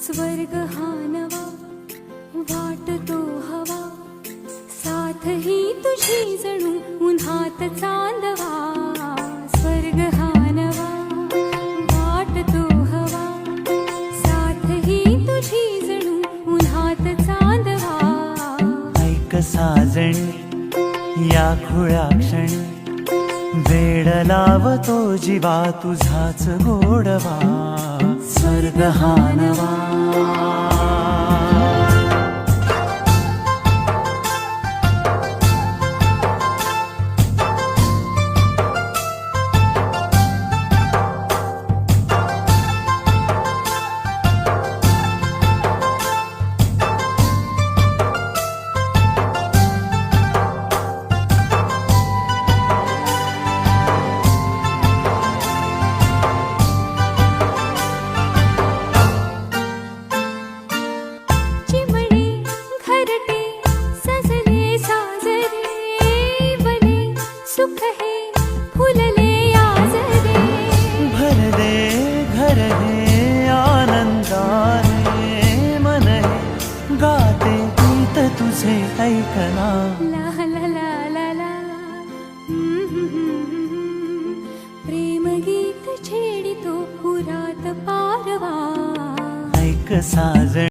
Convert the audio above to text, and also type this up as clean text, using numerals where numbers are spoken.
स्वर्ग हा नवा वाटतो हवा, साथ ही तुझी जणू उन्हात चांदवा. स्वर्ग हा नवा वाटतो हवा, साथ ही तुझी जणू उन्हात चांदवा. ऐक साजणी या खुळ्या क्षणी, वेड लावतो जीवा तुझाच गोडवा. स्वर्ग हा नवा. सुख है फुलले आजरे, भर दे घर हे आनंदाने. मन हे गाते गीत तुझे ऐकना. ला ला ला ला ला. प्रेम गीत छेडितो पुरात पारवा. ऐक साजणी